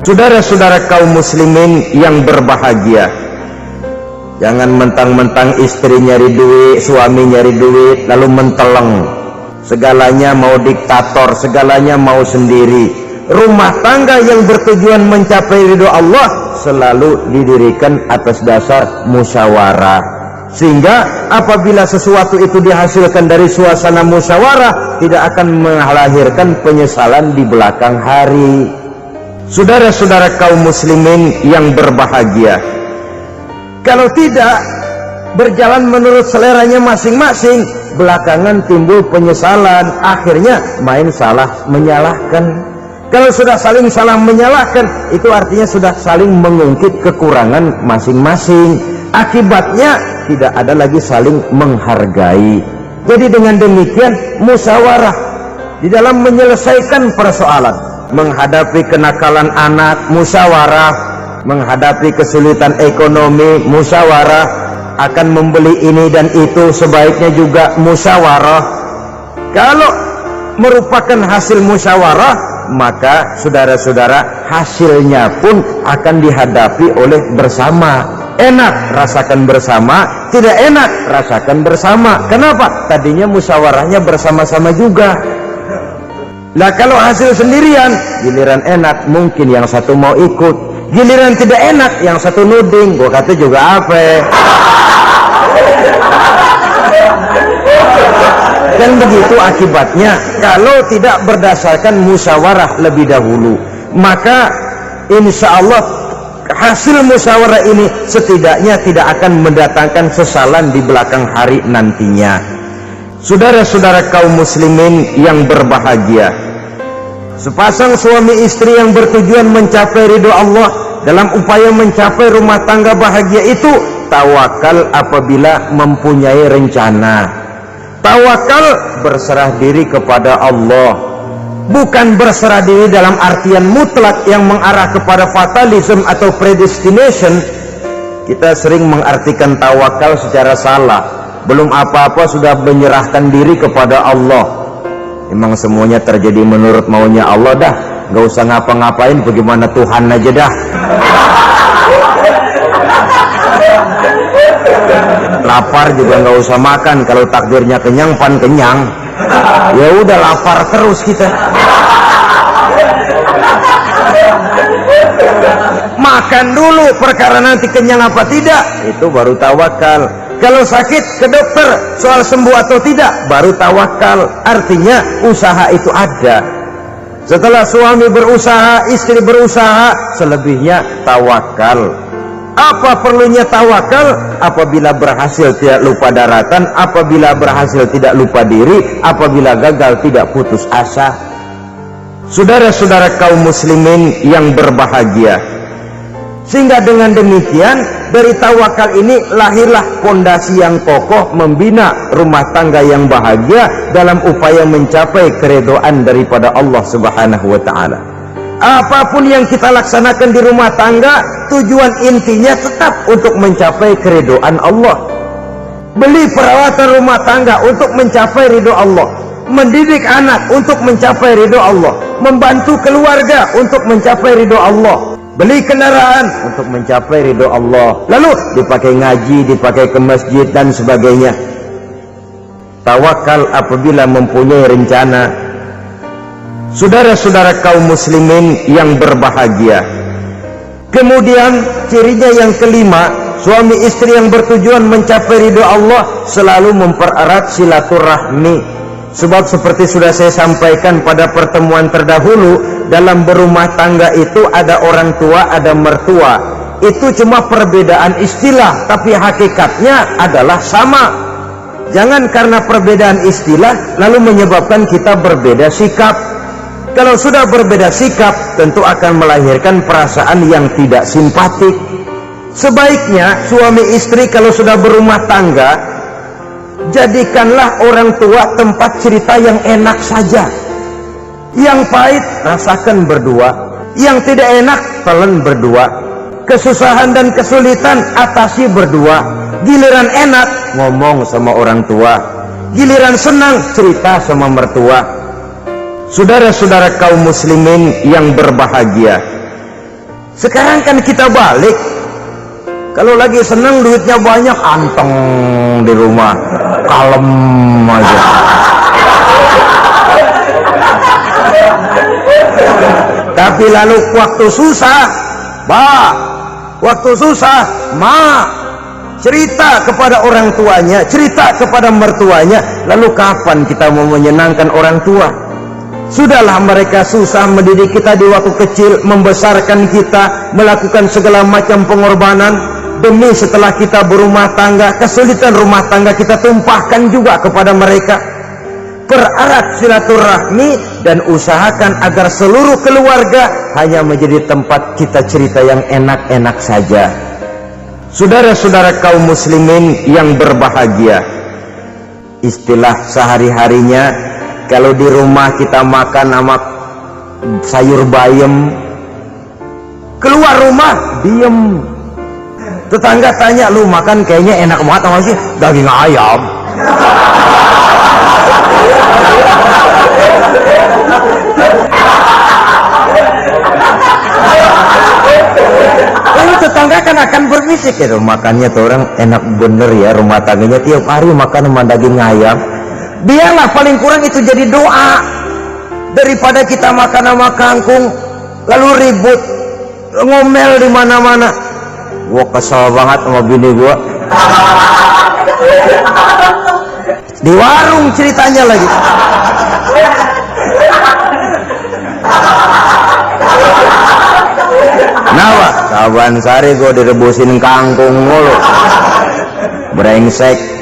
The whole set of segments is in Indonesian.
Saudara-saudara kaum muslimin yang berbahagia, jangan mentang-mentang istri nyari duit, suami nyari duit, lalu menteleng. Segalanya mau diktator, segalanya mau sendiri. Rumah tangga yang bertujuan mencapai ridho Allah selalu didirikan atas dasar musyawarah. Sehingga apabila sesuatu itu dihasilkan dari suasana musyawarah, tidak akan melahirkan penyesalan di belakang hari. Saudara-saudara kaum muslimin yang berbahagia, kalau tidak berjalan menurut seleranya masing-masing, belakangan timbul penyesalan, akhirnya main salah menyalahkan. Kalau sudah saling salah menyalahkan, itu artinya sudah saling mengungkit kekurangan masing-masing. Akibatnya tidak ada lagi saling menghargai. Jadi dengan demikian musyawarah di dalam menyelesaikan persoalan, menghadapi kenakalan anak, musyawarah, menghadapi kesulitan ekonomi, musyawarah, akan membeli ini dan itu, sebaiknya juga musyawarah. Kalau merupakan hasil musyawarah, maka saudara-saudara hasilnya pun akan dihadapi oleh bersama. Enak rasakan bersama, tidak enak rasakan bersama. Kenapa? Tadinya musyawarahnya bersama-sama juga. Nah kalau hasil sendirian, giliran enak mungkin yang satu mau ikut, giliran tidak enak yang satu nuding. Gua kata juga apa? Dan begitu akibatnya kalau tidak berdasarkan musyawarah lebih dahulu. Maka insya Allah hasil musyawarah ini setidaknya tidak akan mendatangkan sesalan di belakang hari nantinya. Saudara-saudara kaum muslimin yang berbahagia, sepasang suami istri yang bertujuan mencapai ridho Allah dalam upaya mencapai rumah tangga bahagia itu tawakal apabila mempunyai rencana. Tawakal berserah diri kepada Allah, bukan berserah diri dalam artian mutlak yang mengarah kepada fatalism atau predestination. Kita sering mengartikan tawakal secara salah. Belum apa-apa sudah menyerahkan diri kepada Allah. Emang semuanya terjadi menurut maunya Allah dah, nggak usah ngapa-ngapain, bagaimana Tuhan aja dah. Lapar juga nggak usah makan, kalau takdirnya kenyang pan kenyang. Ya udah lapar terus kita. Makan dulu, perkara nanti kenyang apa tidak, itu baru tawakal. Kalau sakit ke dokter, soal sembuh atau tidak, baru tawakal. Artinya usaha itu ada. Setelah suami berusaha, istri berusaha, selebihnya tawakal. Apa perlunya tawakal? Apabila berhasil tidak lupa daratan, apabila berhasil tidak lupa diri, apabila gagal tidak putus asa. Saudara-saudara kaum muslimin yang berbahagia, sehingga dengan demikian dari tawakal ini lahirlah pondasi yang kokoh membina rumah tangga yang bahagia dalam upaya mencapai keridhaan daripada Allah Subhanahu wa taala. Apapun yang kita laksanakan di rumah tangga, tujuan intinya tetap untuk mencapai keridhaan Allah. Beli peralatan rumah tangga untuk mencapai ridho Allah, mendidik anak untuk mencapai ridho Allah, membantu keluarga untuk mencapai ridho Allah, beli kendaraan untuk mencapai ridho Allah, lalu dipakai ngaji, dipakai ke masjid dan sebagainya. Tawakal apabila mempunyai rencana. Saudara-saudara kaum muslimin yang berbahagia, kemudian cirinya yang kelima, suami istri yang bertujuan mencapai ridho Allah selalu mempererat silaturahmi. Sebab seperti sudah saya sampaikan pada pertemuan terdahulu, dalam berumah tangga itu ada orang tua, ada mertua. Itu cuma perbedaan istilah, tapi hakikatnya adalah sama. Jangan karena perbedaan istilah lalu menyebabkan kita berbeda sikap. Kalau sudah berbeda sikap, tentu akan melahirkan perasaan yang tidak simpatik. Sebaiknya suami istri kalau sudah berumah tangga, jadikanlah orang tua tempat cerita yang enak saja. Yang pahit rasakan berdua, yang tidak enak telan berdua. Kesusahan dan kesulitan atasi berdua. Giliran enak ngomong sama orang tua, giliran senang cerita sama mertua. Saudara-saudara kaum muslimin yang berbahagia, Sekarang kan kita balik, kalau lagi seneng duitnya banyak, anteng di rumah, kalem aja. Tapi lalu waktu susah, waktu susah, cerita kepada orang tuanya, cerita kepada mertuanya, lalu kapan kita mau menyenangkan orang tua? Sudahlah, mereka susah mendidik kita di waktu kecil, membesarkan kita, melakukan segala macam pengorbanan, demi setelah kita berumah tangga, kesulitan rumah tangga kita tumpahkan juga kepada mereka. Pererat silaturahmi dan usahakan agar seluruh keluarga hanya menjadi tempat kita cerita yang enak-enak saja. Saudara-saudara kaum muslimin yang berbahagia, istilah sehari-harinya, kalau di rumah kita makan sama sayur bayam, keluar rumah diem, tetangga tanya, lu makan kayaknya enak banget sama sih, daging ayam. Lalu tetangga kan akan berbisik, ya makannya tuh orang enak bener ya, rumah tangganya tiap hari makan sama daging ayam. Biarlah paling kurang itu jadi doa, daripada kita makan sama kangkung lalu ribut ngomel di mana-mana. Gua kesel banget sama bini gua, di warung ceritanya lagi. Nawa saban sari gua direbusin kangkung mulu, brengsek.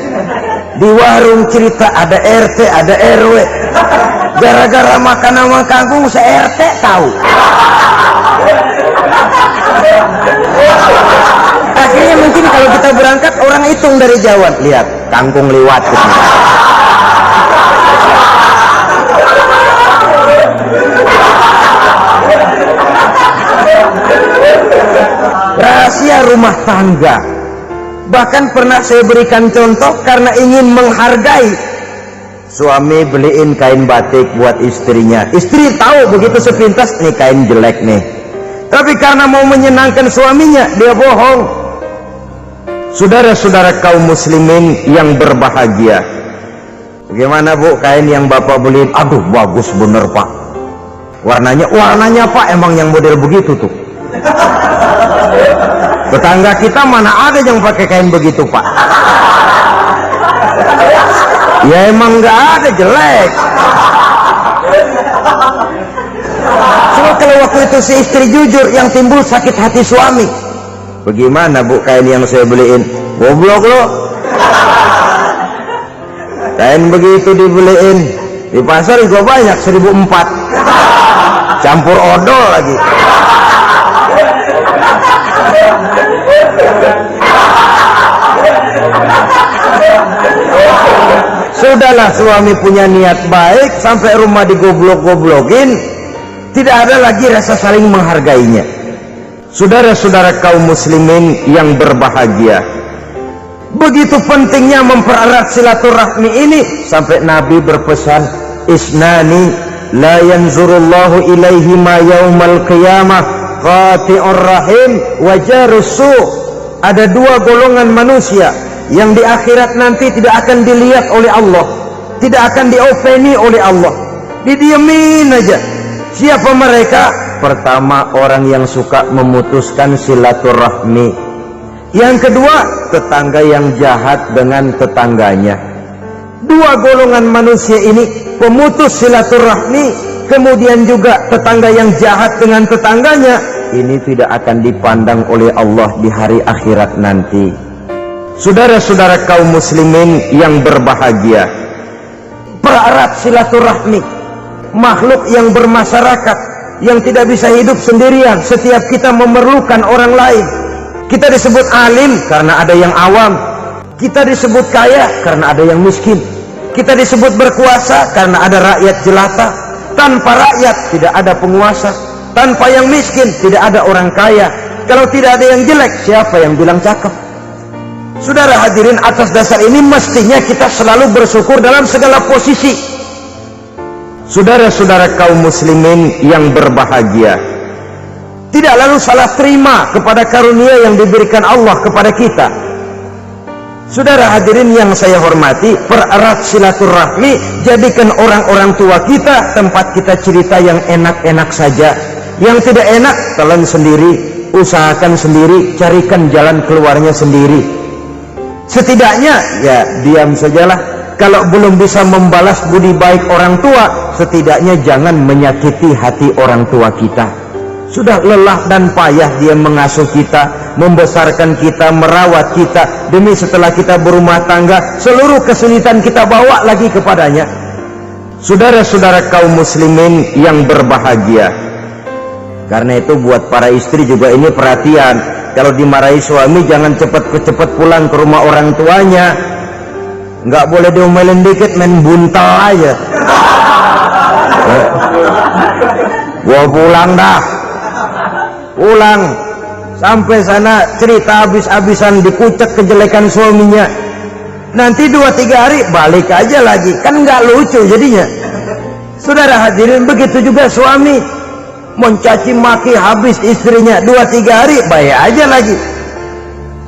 Di warung cerita ada RT ada RW, gara-gara makan sama kangkung se-RT tahu. Akhirnya mungkin kalau kita berangkat orang hitung dari jauh, lihat kangkung liwat gitu. Rahasia rumah tangga. Bahkan pernah saya berikan contoh karena ingin menghargai. Suami beliin kain batik buat istrinya, istri tahu begitu sepintas nih kain jelek nih, tapi karena mau menyenangkan suaminya dia bohong. Saudara-saudara kaum muslimin yang berbahagia, bagaimana bu kain yang bapak beliin? Aduh bagus bener pak, warnanya pak emang yang model begitu tuh. Tetangga kita mana ada yang pakai kain begitu pak? Ya emang nggak ada, jelek. Cuma kalau waktu itu si istri jujur, yang timbul sakit hati suami. Bagaimana bu kain yang saya beliin? Goblok lo, kain begitu dibeliin di pasar juga banyak 1.400, campur odol lagi. Sudahlah, suami punya niat baik sampai rumah digoblok-goblokin, tidak ada lagi rasa saling menghargainya. Saudara-saudara kaum muslimin yang berbahagia, begitu pentingnya mempererat silaturahmi ini sampai Nabi berpesan, isnani la yanzurullahu ilaihi ma yaumal qiyamah qati'ur rahim wa jarus su'. Ada dua golongan manusia yang di akhirat nanti tidak akan dilihat oleh Allah, tidak akan diopeni oleh Allah, didiemin aja. Siapa mereka? Pertama, orang yang suka memutuskan silaturahmi. Yang kedua, tetangga yang jahat dengan tetangganya. Dua golongan manusia ini, pemutus silaturahmi, kemudian juga tetangga yang jahat dengan tetangganya, ini tidak akan dipandang oleh Allah di hari akhirat nanti. Saudara-saudara kaum muslimin yang berbahagia, pererat silaturahmi. Makhluk yang bermasyarakat, yang tidak bisa hidup sendirian, setiap kita memerlukan orang lain. Kita disebut alim karena ada yang awam, kita disebut kaya karena ada yang miskin, kita disebut berkuasa karena ada rakyat jelata. Tanpa rakyat tidak ada penguasa, tanpa yang miskin tidak ada orang kaya. Kalau tidak ada yang jelek, siapa yang bilang cakep? Saudara hadirin, atas dasar ini mestinya kita selalu bersyukur dalam segala posisi. Saudara-saudara kaum muslimin yang berbahagia, tidak lalu salah terima kepada karunia yang diberikan Allah kepada kita. Saudara hadirin yang saya hormati, pererat silaturahmi, jadikan orang-orang tua kita tempat kita cerita yang enak-enak saja. Yang tidak enak, telan sendiri, usahakan sendiri, carikan jalan keluarnya sendiri. Setidaknya ya diam sajalah. Kalau belum bisa membalas budi baik orang tua, setidaknya jangan menyakiti hati orang tua kita. Sudah lelah dan payah dia mengasuh kita, membesarkan kita, merawat kita, demi setelah kita berumah tangga, seluruh kesulitan kita bawa lagi kepadanya. Saudara-saudara kaum muslimin yang berbahagia, karena itu buat para istri juga ini perhatian. Kalau dimarahi suami, jangan cepat pulang ke rumah orang tuanya. Nggak boleh diomelin dikit, main buntal aja. Gua pulang dah. Pulang sampai sana cerita habis-habisan, dikucek kejelekan suaminya. Nanti 2-3 hari balik aja lagi, kan nggak lucu jadinya. Saudara hadirin, begitu juga suami mencaci maki habis istrinya, 2-3 hari baik aja lagi.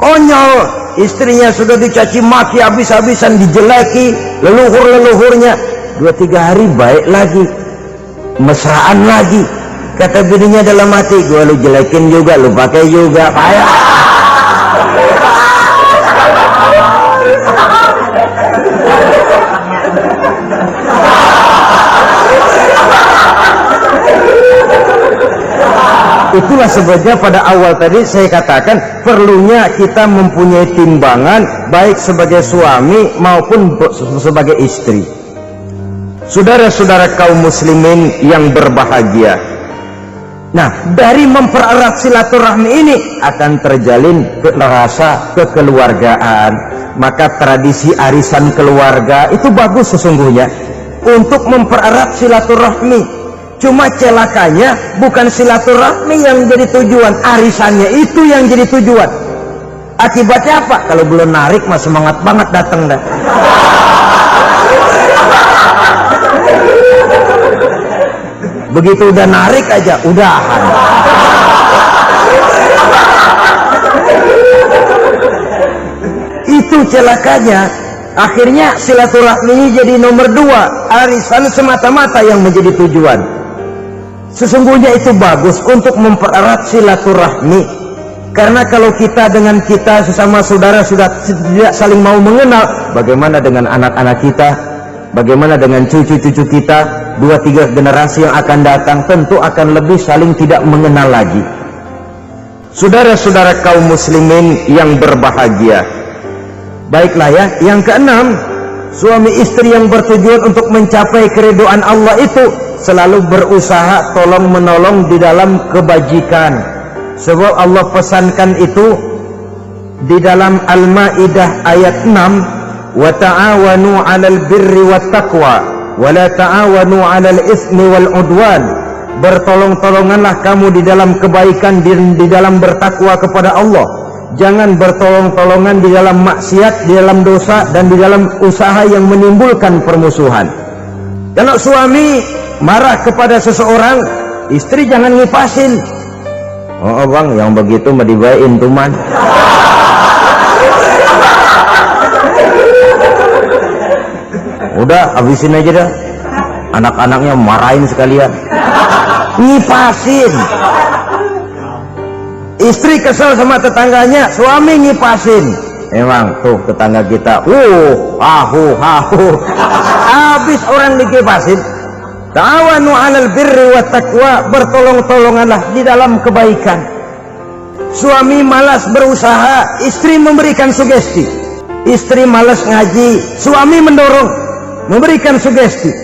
Konyol, istrinya sudah dicaci maki habis-habisan, dijeleki leluhur-leluhurnya, 2-3 hari baik lagi, mesraan lagi. Kata bininya dalam hati, gua lu jelekin juga, lu pakai juga, payah. Itulah sebabnya pada awal tadi saya katakan perlunya kita mempunyai timbangan baik sebagai suami maupun sebagai istri. Saudara-saudara kaum muslimin yang berbahagia, nah dari mempererat silaturahmi ini akan terjalin rasa kekeluargaan. Maka tradisi arisan keluarga itu bagus sesungguhnya untuk mempererat silaturahmi. Cuma celakanya bukan silaturahmi yang jadi tujuan, arisannya itu yang jadi tujuan. Akibatnya apa? Kalau belum narik mah semangat banget datang dah. Begitu udah narik aja udahan. Itu celakanya. Akhirnya silaturahmi jadi nomor 2, arisan semata-mata yang menjadi tujuan. Sesungguhnya itu bagus untuk mempererat silaturahmi, karena kalau kita dengan kita sesama saudara sudah tidak saling mau mengenal, bagaimana dengan anak-anak kita, bagaimana dengan cucu-cucu kita, 2-3 generasi yang akan datang tentu akan lebih saling tidak mengenal lagi. Saudara-saudara kaum muslimin yang berbahagia, baiklah ya, yang keenam, suami istri yang bertujuan untuk mencapai keridhaan Allah itu selalu berusaha tolong menolong di dalam kebajikan. Sebab Allah pesankan itu di dalam Al-Maidah ayat 6, wa ta'awanu 'alal birri wat taqwa wa la ta'awanu 'alal itsmi wal 'udwan. Bertolong-tolonganlah kamu di dalam kebaikan, di dalam bertakwa kepada Allah. Jangan bertolong-tolongan di dalam maksiat, di dalam dosa, dan di dalam usaha yang menimbulkan permusuhan. Kalau suami marah kepada seseorang, istri jangan ngipasin. Oh bang, yang begitu mah dibayain tuman. Udah habisin aja dah. Anak-anaknya marahin sekalian. Ngipasin. Istri kesel sama tetangganya, suami ngipasin. Emang tuh tetangga kita, habis orang dikipasin. Ta'awanu 'alal birri wat taqwa, bertolong-tolonganlah di dalam kebaikan. Suami malas berusaha, istri memberikan sugesti. Istri malas ngaji, suami mendorong, memberikan sugesti.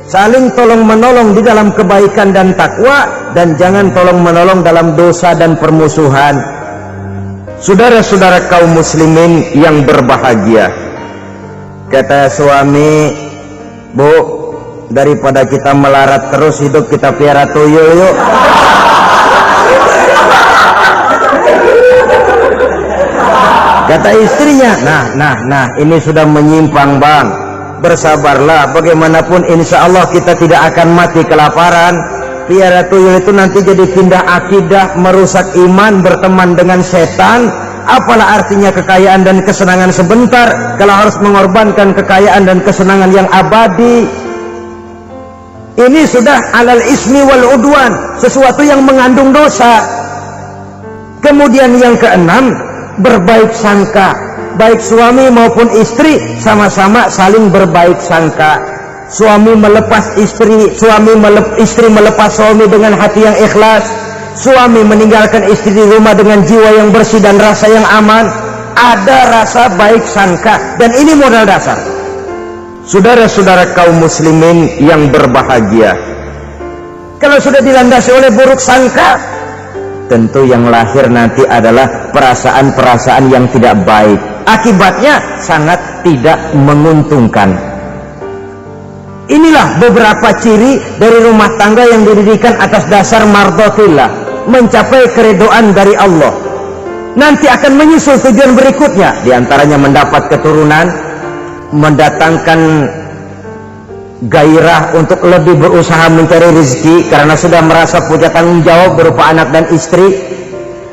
Saling tolong menolong di dalam kebaikan dan takwa, dan jangan tolong menolong dalam dosa dan permusuhan. Saudara-saudara kaum muslimin yang berbahagia, kata suami, Bu, daripada kita melarat terus hidup, kita piara tuyul yuk. Kata istrinya, nah ini sudah menyimpang bang. Bersabarlah, bagaimanapun insya Allah kita tidak akan mati kelaparan. piara tuyul itu nanti jadi pindah akidah, merusak iman, berteman dengan setan. Apalah artinya kekayaan dan kesenangan sebentar kalau harus mengorbankan kekayaan dan kesenangan yang abadi? Ini sudah alal ismi wal udwan, sesuatu yang mengandung dosa. Kemudian yang keenam, berbaik sangka. Baik suami maupun istri sama-sama saling berbaik sangka. Suami melepas istri, istri melepas suami dengan hati yang ikhlas. Suami meninggalkan istri di rumah dengan jiwa yang bersih dan rasa yang aman. Ada rasa baik sangka, dan ini modal dasar. Saudara-saudara kaum muslimin yang berbahagia, kalau sudah dilandasi oleh buruk sangka, tentu yang lahir nanti adalah perasaan-perasaan yang tidak baik. Akibatnya sangat tidak menguntungkan. Inilah beberapa ciri dari rumah tangga yang didirikan atas dasar mardhatillah, mencapai keridhaan dari Allah. Nanti akan menyusul tujuan berikutnya, diantaranya mendapat keturunan, mendatangkan gairah untuk lebih berusaha mencari rezeki karena sudah merasa punya tanggung jawab berupa anak dan istri,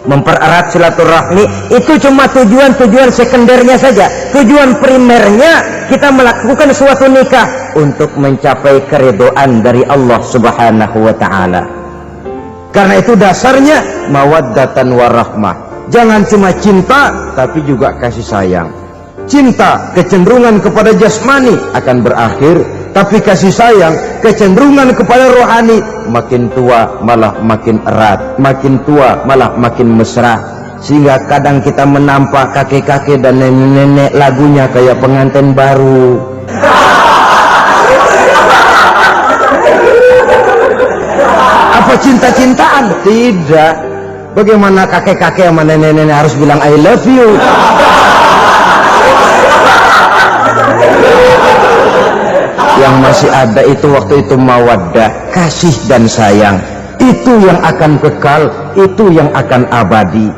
mempererat silaturahmi. Itu cuma tujuan-tujuan sekundernya saja. Tujuan primernya kita melakukan suatu nikah untuk mencapai keridhaan dari Allah Subhanahu wa ta'ala. Karena itu dasarnya mawaddatan warahmah. Jangan cuma cinta, tapi juga kasih sayang. Cinta, kecenderungan kepada jasmani akan berakhir, tapi kasih sayang, kecenderungan kepada rohani, makin tua malah makin erat, makin tua malah makin mesra. Sehingga kadang kita menampak kakek-kakek dan nenek-nenek lagunya kayak pengantin baru. Apa cinta-cintaan? Tidak. Bagaimana kakek-kakek sama nenek-nenek harus bilang I love you? Yang masih ada itu waktu itu mawaddah, kasih dan sayang. Itu yang akan kekal, itu yang akan abadi.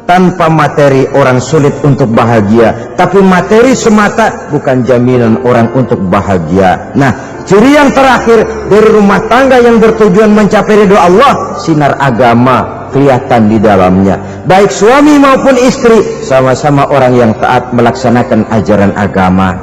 Tanpa materi orang sulit untuk bahagia, tapi materi semata bukan jaminan orang untuk bahagia. Nah, ciri yang terakhir dari rumah tangga yang bertujuan mencapai ridho Allah, sinar agama kelihatan di dalamnya. Baik suami maupun istri sama-sama orang yang taat melaksanakan ajaran agama.